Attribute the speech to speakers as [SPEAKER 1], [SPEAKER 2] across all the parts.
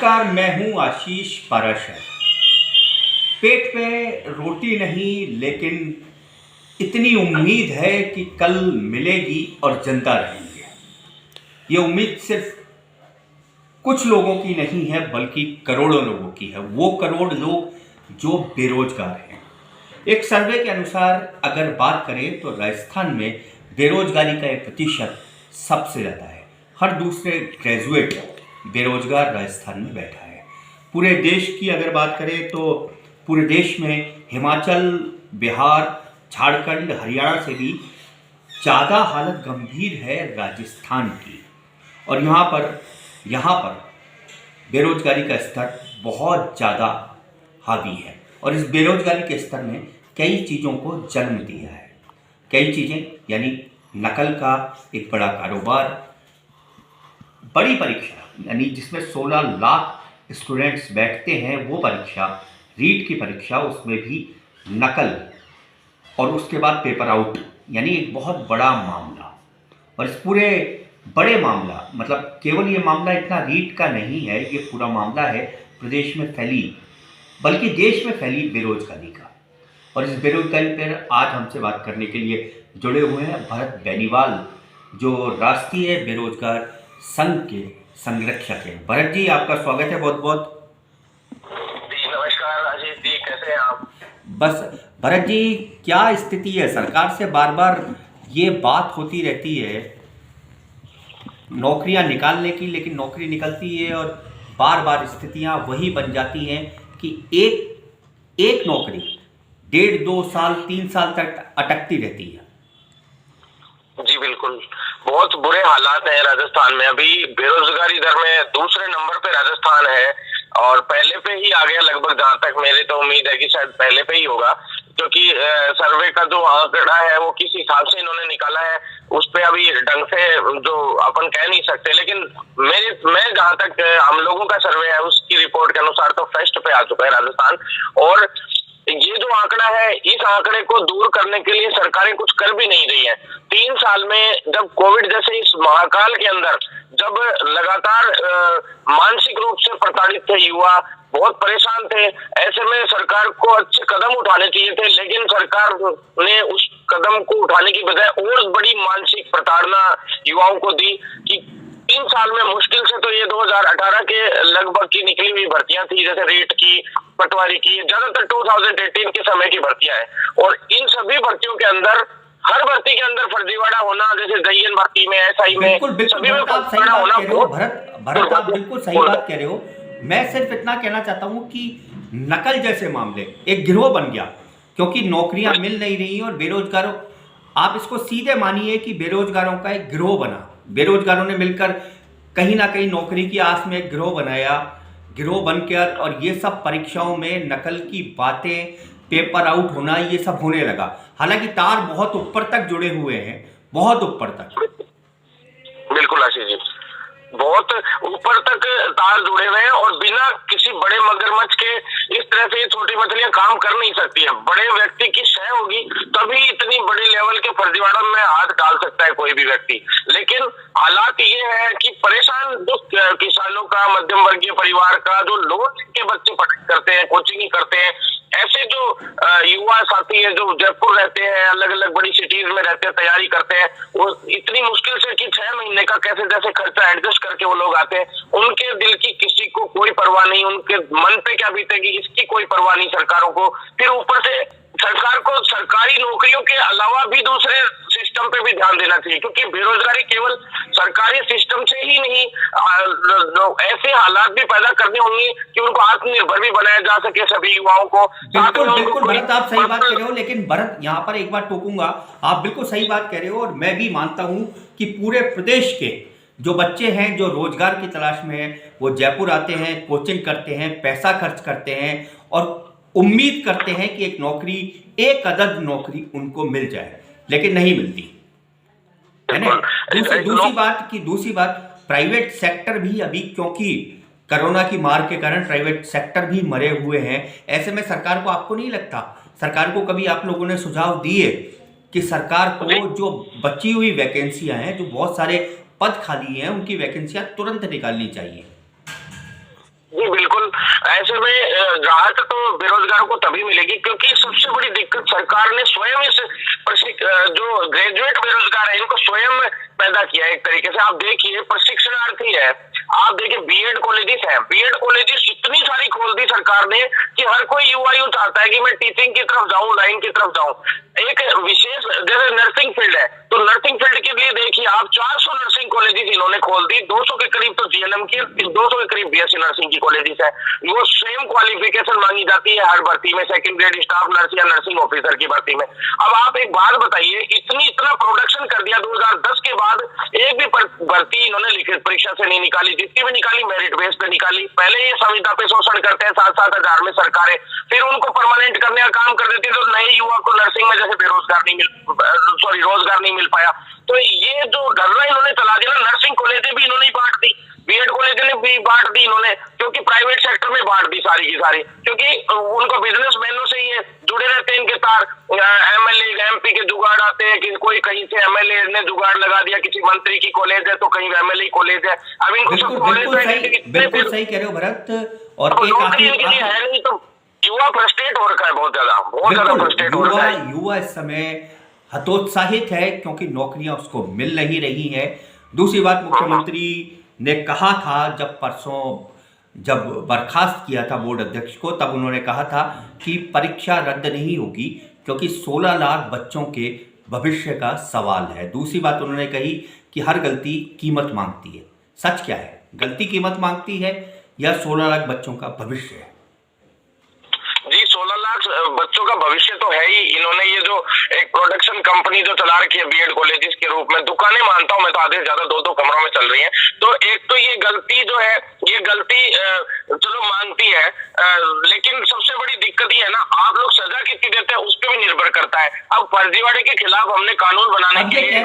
[SPEAKER 1] नमस्कार, मैं हूं आशीष पाराशर। पेट पे रोटी नहीं, लेकिन इतनी उम्मीद है कि कल मिलेगी और जिंदा रहेंगे। ये उम्मीद सिर्फ कुछ लोगों की नहीं है, बल्कि करोड़ों लोगों की है। वो करोड़ लोग जो बेरोजगार हैं। एक सर्वे के अनुसार अगर बात करें तो राजस्थान में बेरोजगारी का एक प्रतिशत सबसे ज़्यादा है। हर दूसरे ग्रेजुएट बेरोजगार राजस्थान में बैठा है। पूरे देश की अगर बात करें तो पूरे देश में हिमाचल, बिहार, झारखंड, हरियाणा से भी ज़्यादा हालत गंभीर है राजस्थान की। और यहाँ पर बेरोजगारी का स्तर बहुत ज़्यादा हावी है। और इस बेरोजगारी के स्तर ने कई चीज़ों को जन्म दिया है। कई चीज़ें यानी नकल का एक बड़ा कारोबार, बड़ी परीक्षा यानी जिसमें 16 लाख स्टूडेंट्स बैठते हैं, वो परीक्षा, रीट की परीक्षा, उसमें भी नकल, और उसके बाद पेपर आउट, यानी एक बहुत बड़ा मामला। और इस पूरे बड़े मामला, मतलब केवल ये मामला इतना रीट का नहीं है, ये पूरा मामला है प्रदेश में फैली, बल्कि देश में फैली बेरोजगारी का। और इस बेरोजगारी पर आज हमसे बात करने के लिए जुड़े हुए हैं भरत बेनीवाल, जो राष्ट्रीय बेरोजगार संघ के संरक्षक हैं। भरत जी, आपका स्वागत है बहुत बहुत।
[SPEAKER 2] जी नमस्कार राजेश जी, कैसे हैं आप?
[SPEAKER 1] बस भरत जी, क्या स्थिति है? सरकार से बार बार ये बात होती रहती है नौकरियां निकालने की, लेकिन नौकरी निकलती है और बार बार स्थितियां वही बन जाती हैं कि एक नौकरी 1.5, 2 साल, 3 साल तक अटकती रहती है।
[SPEAKER 2] जी बिल्कुल, बहुत बुरे हालात हैं राजस्थान में। अभी बेरोजगारी दर में दूसरे नंबर पे राजस्थान है और पहले पे ही आ गया लगभग, जहां तक मेरे तो उम्मीद है कि शायद पहले पे ही होगा, क्योंकि सर्वे का जो आंकड़ा है वो किस हिसाब से इन्होंने निकाला है उस पे अभी ढंग से जो अपन कह नहीं सकते। लेकिन मैं जहां तक हम लोगों का सर्वे है उसकी रिपोर्ट के अनुसार तो फर्स्ट पे आ चुका है राजस्थान। और ये जो आंकड़ा है, इस आंकड़े को दूर करने के लिए सरकारें कुछ कर भी नहीं रही है। 3 साल में जब कोविड जैसे इस महाकाल के अंदर जब लगातार मानसिक रूप से प्रताड़ित थे युवा, बहुत परेशान थे, ऐसे में सरकार को अच्छे कदम उठाने चाहिए थे, लेकिन सरकार ने उस कदम को उठाने की बजाय और बड़ी मानसिक प्रताड़ना युवाओं को दी कि 3 साल में मुश्किल से तो ये 2018 के लगभग की निकली हुई भर्तियां थी, जैसे रेट की, पटवारी की, ज्यादातर 2018 के समय की भर्तियां हैं। और इन सभी भर्तियों के अंदर, हर भर्ती के अंदर फर्जीवाड़ा होना, जैसे जयन भर्ती में, एसआई में, सभी में फर्जीवाड़ा होना।
[SPEAKER 1] भरत, आप बिल्कुल सही बात कह रहे हो। मैं सिर्फ इतना कहना चाहता हूँ कि नकल जैसे मामले एक गिरोह बन गया, क्योंकि नौकरियां मिल नहीं रही और बेरोजगारों, आप इसको सीधे मानिए कि बेरोजगारों का एक गिरोह बना। बेरोजगारों ने मिलकर कहीं ना कहीं नौकरी की आस में एक गिरोह बनाया, गिरोह बनकर, और ये सब परीक्षाओं में नकल की बातें, पेपर आउट होना, ये सब होने लगा। हालांकि तार बहुत ऊपर तक जुड़े हुए हैं, बहुत ऊपर तक।
[SPEAKER 2] बिल्कुल आशीष जी, बहुत ऊपर तक तार जुड़े हुए हैं और बिना किसी बड़े मगरमच्छ के इस तरह से छोटी मछलियां काम कर नहीं सकती है। बड़े व्यक्ति की शय होगी तभी इतनी बड़ी लेवल के फर्जीवाड़ों में हाथ डाल सकता है कोई भी व्यक्ति। लेकिन हालात ये है कि परेशान जो किसानों का, मध्यम वर्गीय परिवार का, जो लोन के बच्चे पढ़ाई करते हैं, कोचिंग करते हैं, ऐसे जो युवा साथी है जो जयपुर रहते हैं, अलग अलग बड़ी सिटीज में रहते हैं, तैयारी करते हैं, वो इतनी मुश्किल से कि 6 महीने का कैसे जैसे खर्चा एडजस्ट करके वो लोग आते हैं, उनके दिल की किसी को कोई परवाह नहीं, उनके मन पे क्या बीतेगी इसकी कोई परवाह नहीं सरकारों को। फिर ऊपर से सरकार को सरकारी नौकरियों के अलावा भी दूसरे सिस्टम पे भी ध्यान देना चाहिए, क्योंकि बेरोजगारी केवल सरकारी सिस्टम से ही नहीं, ऐसे हालात भी पैदा करने होंगे कि उनको आत्मनिर्भर भी बनाया जा सके सभी युवाओं को।
[SPEAKER 1] बिल्कुल भरत, आप सही बात कह रहे हो। लेकिन भरत, यहाँ पर एक बार टोकूंगा, आप बिल्कुल सही बात कह रहे हो और मैं भी मानता हूं कि पूरे प्रदेश के जो बच्चे हैं जो रोजगार की तलाश में हैं, वो जयपुर आते हैं, कोचिंग करते हैं, पैसा खर्च करते हैं और उम्मीद करते हैं कि एक नौकरी, एक अदद नौकरी उनको मिल जाए, लेकिन नहीं मिलती है ना। दूसरी बात, प्राइवेट सेक्टर भी अभी, क्योंकि कोरोना की मार के कारण प्राइवेट सेक्टर भी मरे हुए हैं। ऐसे में सरकार को, आपको नहीं लगता, सरकार को कभी आप लोगों ने सुझाव दिए कि सरकार को जो बची हुई वैकेंसियां हैं, जो बहुत सारे पद खाली हैं, उनकी वैकेंसियां तुरंत निकालनी चाहिए?
[SPEAKER 2] जी बिल्कुल। ऐसे में राहत तो बेरोजगारों को तभी मिलेगी क्योंकि सबसे बड़ी दिक्कत सरकार ने स्वयं इस जो ग्रेजुएट बेरोजगार है इनको स्वयं पैदा किया है। एक तरीके से आप देखिए प्रशिक्षणार्थी है, आप देखिए बीएड कॉलेजेस है, बीएड कॉलेजेस इतनी सारी खोल दी सरकार ने कि हर कोई युवा यूं चाहता है कि मैं टीचिंग की तरफ जाऊं, लाइन की तरफ जाऊं। एक विशेष जैसे नर्सिंग फील्ड है तो नर्सिंग फील्ड के लिए देखिए आप 400 नर्सिंग कॉलेजेस इन्होंने खोल दी, 200 के करीब तो जीएनएम की, 200 के करीब बीएससी नर्सिंग की कॉलेजेस है। वो सेम क्वालिफिकेशन मांगी जाती है हर भर्ती में, सेकंड ग्रेड स्टाफ नर्स या नर्सिंग ऑफिसर की भर्ती में। अब आप एक बात बताइए, इतना प्रोडक्शन कर दिया 2010 के बाद, एक भी भर्ती इन्होंने लिखित परीक्षा से नहीं निकाली, जितनी भी निकाली मेरिट बेस पे निकाली। पहले ये संविदा पे शोषण करते हैं 7-7 हजार में सरकारें, फिर उनको परमानेंट करने का काम कर देती है तो नए युवा को नर्सिंग में जैसे रोजगार नहीं मिल पाया। तो ये जो धरना इन्होंने चला दिया ना, नर्सिंग कॉलेजें भी इन्होंने बांट दी, बीएड कॉलेज ने भी बांट दी इन्होंने, क्योंकि प्राइवेट सेक्टर में बांट दी सारी की सारी, क्योंकि उनको बिजनेसमैनों से ही जुड़े रहते हैं इनके तार। एमएलए एमपी के जुगाड़ आते हैं कि कोई कहीं से एमएलए ने जुगाड़ लगा दिया, किसी मंत्री की कॉलेज है तो कहीं एमएलए कॉलेज है। अब इनको सब कॉलेज
[SPEAKER 1] बिल्कुल सही कह रहे हो भरत। और एक
[SPEAKER 2] आखिरी है नहीं तो युवा फ्रस्ट्रेट हो रखा है, बहुत ज्यादा फ्रस्ट्रेट हो रखा है।
[SPEAKER 1] युवा इस समय हतोत्साहित है क्योंकि नौकरियां उसको मिल नहीं रही हैं। दूसरी बात, मुख्यमंत्री ने कहा था जब बर्खास्त किया था बोर्ड अध्यक्ष को, तब उन्होंने कहा था कि परीक्षा रद्द नहीं होगी क्योंकि 16 लाख बच्चों के भविष्य का सवाल है। दूसरी बात उन्होंने कही कि हर गलती कीमत मांगती है। सच क्या है, गलती कीमत मांगती है या 16 लाख बच्चों का भविष्य है?
[SPEAKER 2] जी 16 लाख बच्चों का भविष्य तो है ही। इन्होंने ये जो एक प्रोडक्शन कंपनी जो चला रखी है बीएड कॉलेजेस के रूप में, दुकानें मानता हूं मैं तो आधे से ज्यादा 2-2 कमरों में चल रही हैं। तो एक तो ये गलती जो है, ये गलती चलो मांगती है, लेकिन सबसे बड़ी दिक्कत ये है ना, आप लोग सजा कितनी देते हैं उस पर भी निर्भर करता है। अब फर्जीवाड़े के खिलाफ हमने कानून बनाने के लिए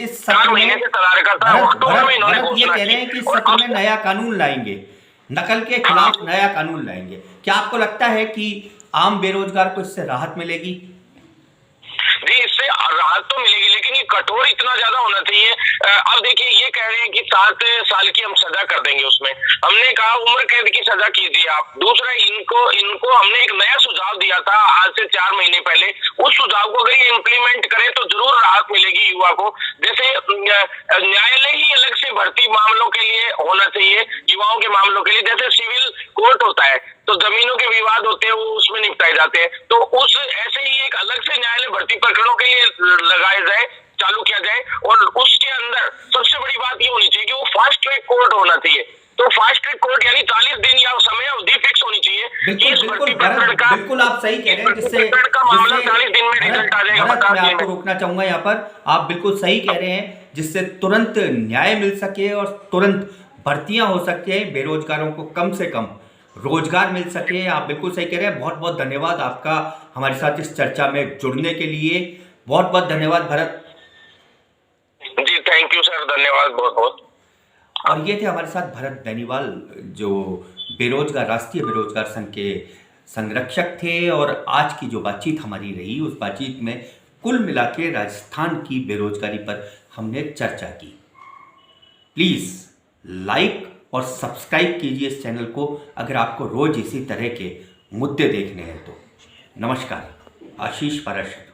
[SPEAKER 2] 4 महीने से चला रखा था, अक्टूबर में इन्होंने
[SPEAKER 1] घोषणा की इस सत्र में नया कानून लाएंगे, नकल के खिलाफ नया कानून लाएंगे। क्या आपको लगता है कि आम बेरोजगार को इससे राहत मिलेगी?
[SPEAKER 2] जी इससे राहत तो मिलेगी, लेकिन ये कठोर इतना ज्यादा होना चाहिए। अब देखिए ये कह रहे हैं कि 7 साल की हम सजा कर देंगे, उसमें हमने कहा उम्र कैद की सजा कीजिए आप। दूसरा इनको हमने एक नया सुझाव दिया था आज से 4 महीने पहले, उस सुझाव को अगर ये इम्प्लीमेंट करें तो जरूर राहत मिलेगी युवा को। जैसे न्यायालय ही अलग से भर्ती मामलों के लिए होना चाहिए, युवाओं के मामलों के लिए। जैसे सिविल कोर्ट होता है तो जमीनों के विवाद होते हैं वो उसमें निपटाए जाते हैं, तो उस ऐसे ही एक अलग से न्यायालय भर्ती प्रकरणों के लिए लगाया जाए, चालू किया जाए। और उसके अंदर सबसे बड़ी बात ये होनी चाहिए कि वो फास्ट ट्रैक कोर्ट होना चाहिए। तो फास्ट ट्रैक कोर्ट यानी 40 दिन या समय अवधि फिक्स होनी चाहिए।
[SPEAKER 1] बिल्कुल आप सही कह रहे हैं, जिससे
[SPEAKER 2] मामला 40 दिन में रिजल्ट आ जाएगा।
[SPEAKER 1] मैं आपको रोकना चाहूंगा यहाँ पर, आप बिल्कुल सही कह रहे हैं, जिससे तुरंत न्याय मिल सके और तुरंत भर्तियां हो सके, बेरोजगारों को कम से कम रोजगार मिल सके। आप बिल्कुल सही कह रहे हैं। बहुत बहुत धन्यवाद आपका हमारे साथ इस चर्चा में जुड़ने के लिए। बहुत बहुत धन्यवाद Bharat
[SPEAKER 2] ji. Thank you sir, धन्यवाद बहुत बहुत।
[SPEAKER 1] और ये थे हमारे साथ भरत बेनीवाल, जो राष्ट्रीय बेरोजगार संघ के संरक्षक थे। और आज की जो बातचीत हमारी रही, उस बातचीत में कुल मिला के राजस्थान की बेरोजगारी पर हमने चर्चा की। प्लीज़ लाइक और सब्सक्राइब कीजिए इस चैनल को अगर आपको रोज इसी तरह के मुद्दे देखने हैं तो। नमस्कार, आशीष पाराशर।